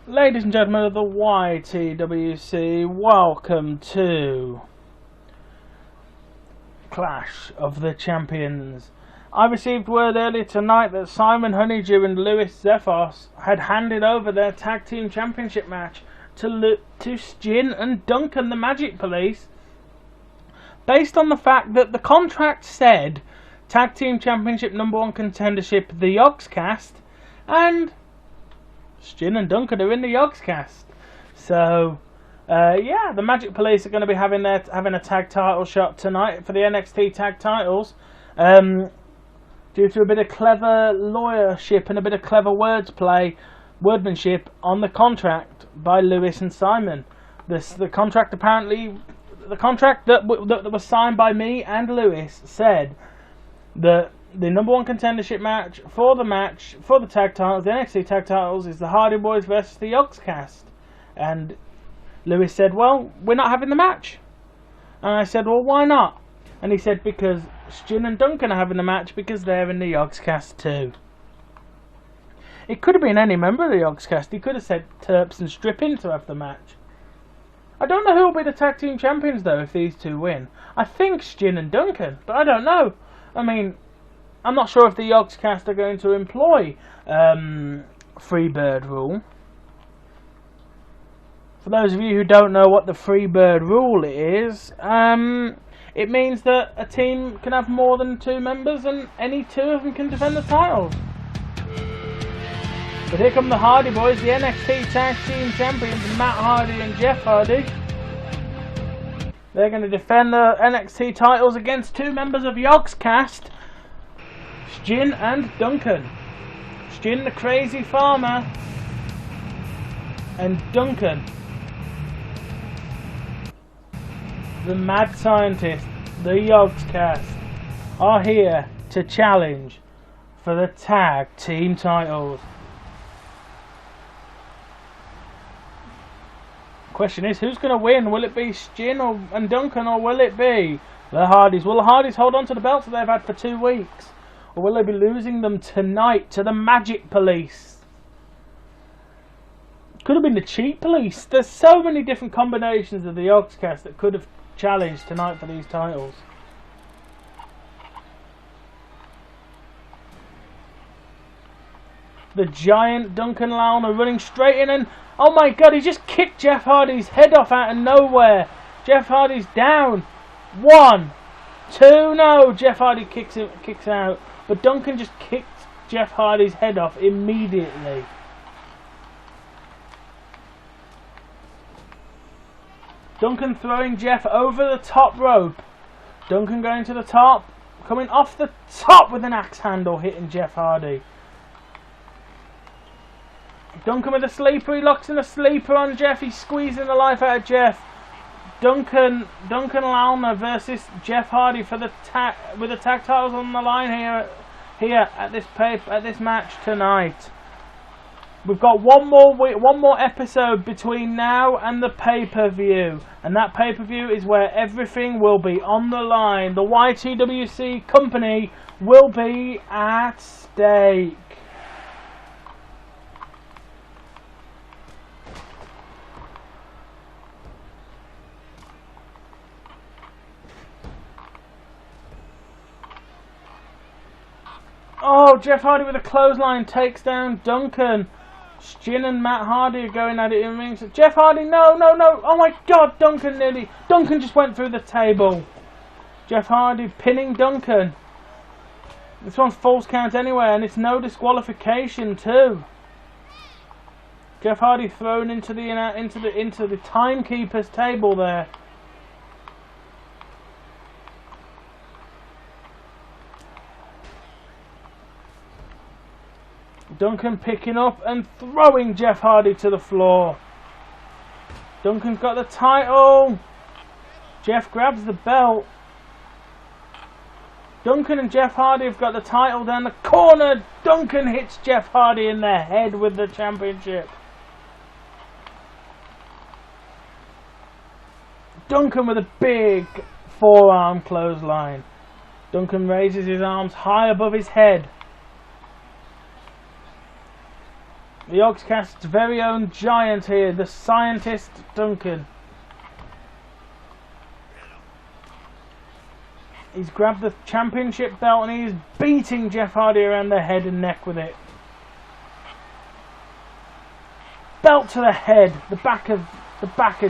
Ladies and gentlemen of the YTWC, welcome to Clash of the Champions. I received word earlier tonight that Simon Honeydew and Lewis Zephos had handed over their tag team championship match to Stin and Duncan, the Magic Police, based on the fact that the contract said tag team championship #1 contendership, the Yogscast, and Stin and Duncan are in the Yogscast. So, yeah, the Magic Police are going to be having a tag title shot tonight for the NXT tag titles. Due to a bit of clever lawyership and a bit of clever wordmanship on the contract by Lewis and Simon. The contract that was signed by me and Lewis said that the #1 contendership match for the tag titles, the NXT tag titles, is the Hardy Boys versus the Yogscast. And Lewis said, well, we're not having the match. And I said, well, why not? And he said, because Stin and Duncan are having the match because they're in the Yogscast too. It could have been any member of the Yogscast. He could have said Terps and Strippin to have the match. I don't know who will be the tag team champions though if these two win. I think Stin and Duncan, but I don't know. I mean, I'm not sure if the Yogscast are going to employ Freebird rule. For those of you who don't know what the Freebird rule is, it means that a team can have more than 2 members and any 2 of them can defend the titles. But here come the Hardy Boys, the NXT Tag Team Champions, Matt Hardy and Jeff Hardy. They're going to defend the NXT titles against 2 members of Yogscast, Stin and Duncan. Stin the Crazy Farmer and Duncan the Mad Scientist. The Yogscast are here to challenge for the tag team titles. Question is, who's going to win? Will it be Stin and Duncan, or will it be the Hardys? Will the Hardys hold on to the belts that they've had for 2 weeks? Or will they be losing them tonight to the Magic Police? Could have been the Cheat Police. There's so many different combinations of the Yogscast that could have challenged tonight for these titles. The giant Duncan Lawler running straight in, and oh my god, he just kicked Jeff Hardy's head off out of nowhere. Jeff Hardy's down. 1, 2, no, Jeff Hardy kicks out. But Duncan just kicked Jeff Hardy's head off immediately. Duncan throwing Jeff over the top rope. Duncan going to the top, coming off the top with an axe handle, hitting Jeff Hardy. Duncan with a sleeper, he locks in a sleeper on Jeff, he's squeezing the life out of Jeff. Duncan Lawler versus Jeff Hardy for the with the tag titles on the line here at this match tonight. We've got one more episode between now and the pay-per-view, and that pay-per-view is where everything will be on the line. The YTWC company will be at stake. Oh, Jeff Hardy with a clothesline takes down Duncan. Stin and Matt Hardy are going at it in ring. Jeff Hardy, no. Oh my god, Duncan just went through the table. Jeff Hardy pinning Duncan. This one's false count anyway, and it's no disqualification too. Jeff Hardy thrown into the timekeeper's table there. Duncan picking up and throwing Jeff Hardy to the floor. Duncan's got the title. Jeff grabs the belt. Duncan and Jeff Hardy have got the title down the corner. Duncan hits Jeff Hardy in the head with the championship. Duncan with a big forearm clothesline. Duncan raises his arms high above his head. The Yogscast's very own giant here, the scientist Duncan. He's grabbed the championship belt and he's beating Jeff Hardy around the head and neck with it. Belt to the head, the back of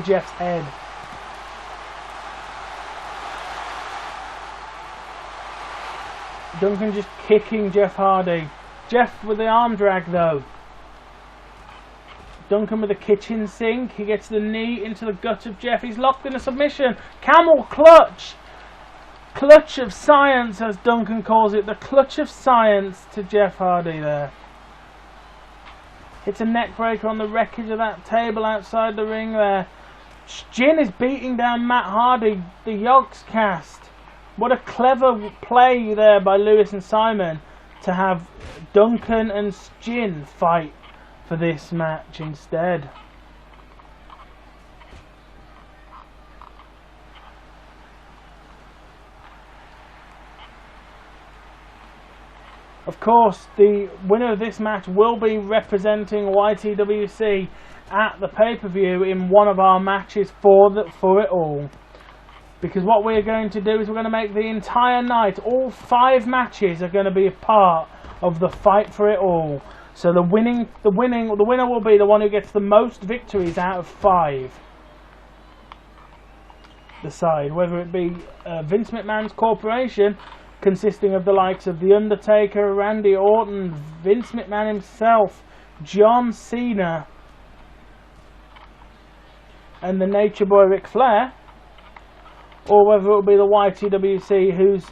Jeff's head. Duncan just kicking Jeff Hardy. Jeff with the arm drag though. Duncan with the kitchen sink. He gets the knee into the gut of Jeff. He's locked in a submission. Camel clutch. Clutch of science, as Duncan calls it. The clutch of science to Jeff Hardy there. Hits a neck breaker on the wreckage of that table outside the ring there. Jin is beating down Matt Hardy. The Yogscast. What a clever play there by Lewis and Simon to have Duncan and Jin fight for this match instead. Of course, the winner of this match will be representing YTWC at the pay-per-view in one of our matches for it all. Because what we're going to do is we're going to make the entire night, all 5 matches are going to be a part of the fight for it all. So the winner will be the one who gets the most victories out of 5. Decide whether it be Vince McMahon's corporation, consisting of the likes of The Undertaker, Randy Orton, Vince McMahon himself, John Cena, and the Nature Boy Ric Flair, or whether it will be the YTWC, whose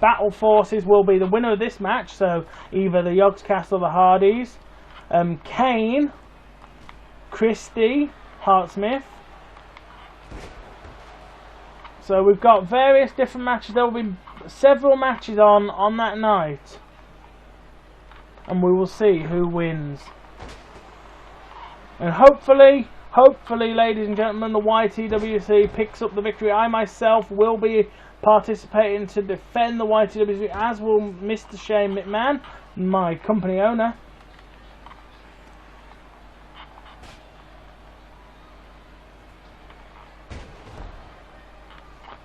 battle forces will be the winner of this match. So either the Yogscast or the Hardys, Kane, Christie, Hart Smith. So we've got various different matches. There will be several matches on that night, and we will see who wins. And hopefully, ladies and gentlemen, the YTWC picks up the victory. I myself will be participating to defend the YTWC, as will Mr. Shane McMahon, my company owner.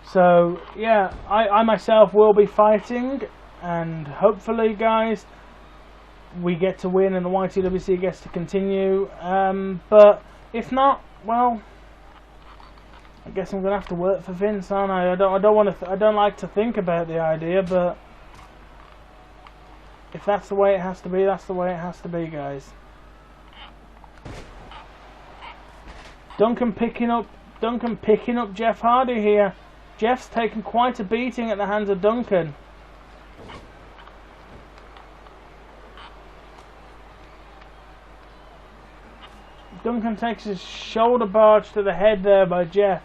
So yeah, I myself will be fighting, and hopefully, guys, we get to win and the YTWC gets to continue. But if not, well, I guess I'm gonna have to work for Vince, aren't I? I don't like to think about the idea, but if that's the way it has to be, that's the way it has to be, guys. Duncan picking up Jeff Hardy here. Jeff's taken quite a beating at the hands of Duncan. Duncan takes his shoulder barge to the head there by Jeff.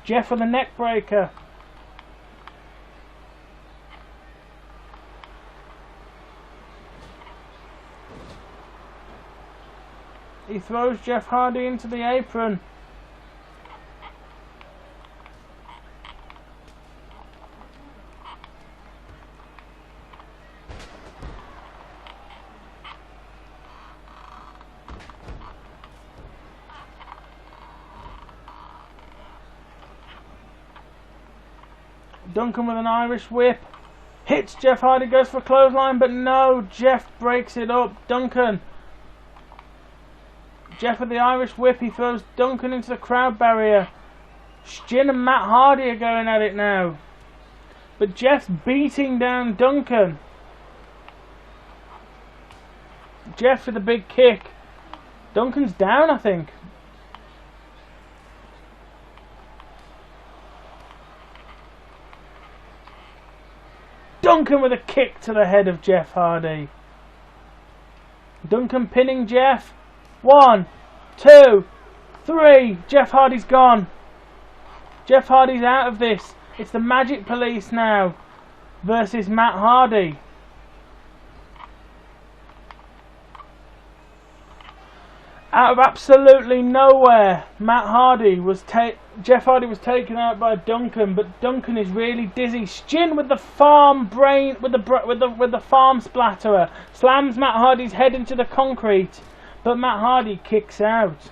Jeff with a neck breaker. He throws Jeff Hardy into the apron. Duncan with an Irish whip. Hits Jeff Hardy, goes for a clothesline, but no, Jeff breaks it up. Duncan. Jeff with the Irish whip, he throws Duncan into the crowd barrier. Jin and Matt Hardy are going at it now. But Jeff's beating down Duncan. Jeff with a big kick. Duncan's down, I think. Duncan with a kick to the head of Jeff Hardy. Duncan pinning Jeff. 1, 2, 3. Jeff Hardy's gone. Jeff Hardy's out of this. It's the Magic Police now versus Matt Hardy. Out of absolutely nowhere, Jeff Hardy was taken out by Duncan, but Duncan is really dizzy. Shin with the farm splatterer slams Matt Hardy's head into the concrete, but Matt Hardy kicks out.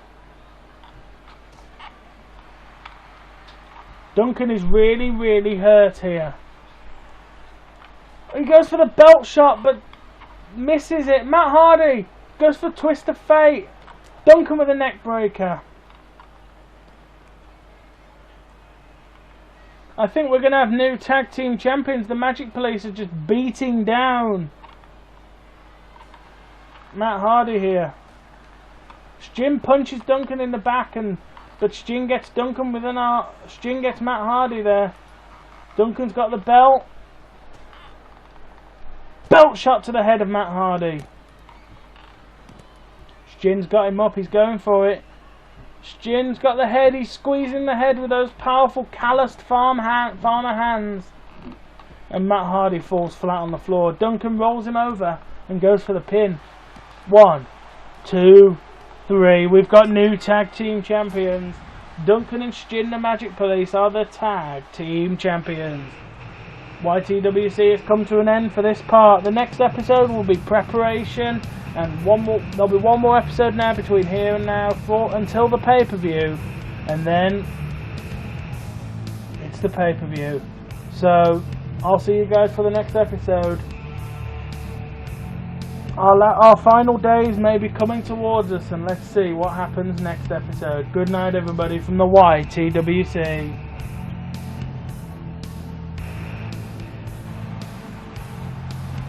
Duncan is really, really hurt here. He goes for the belt shot, but misses it. Matt Hardy goes for twist of fate. Duncan with a neck breaker. I think we're going to have new tag team champions. The Magic Police are just beating down Matt Hardy here. Shin punches Duncan in the back, but Shin gets Duncan with Shin gets Matt Hardy there. Duncan's got the belt. Belt shot to the head of Matt Hardy. Shin's got him up, he's going for it. Shin's got the head, he's squeezing the head with those powerful calloused farmer hands. And Matt Hardy falls flat on the floor. Duncan rolls him over and goes for the pin. 1, 2, 3. We've got new tag team champions. Duncan and Shin, the Magic Police, are the tag team champions. YTWC has come to an end for this part. The next episode will be preparation, and there'll be one more episode now between here and now until the pay-per-view, and then it's the pay-per-view. So I'll see you guys for the next episode. Our final days may be coming towards us, and let's see what happens next episode. Good night, everybody, from the YTWC.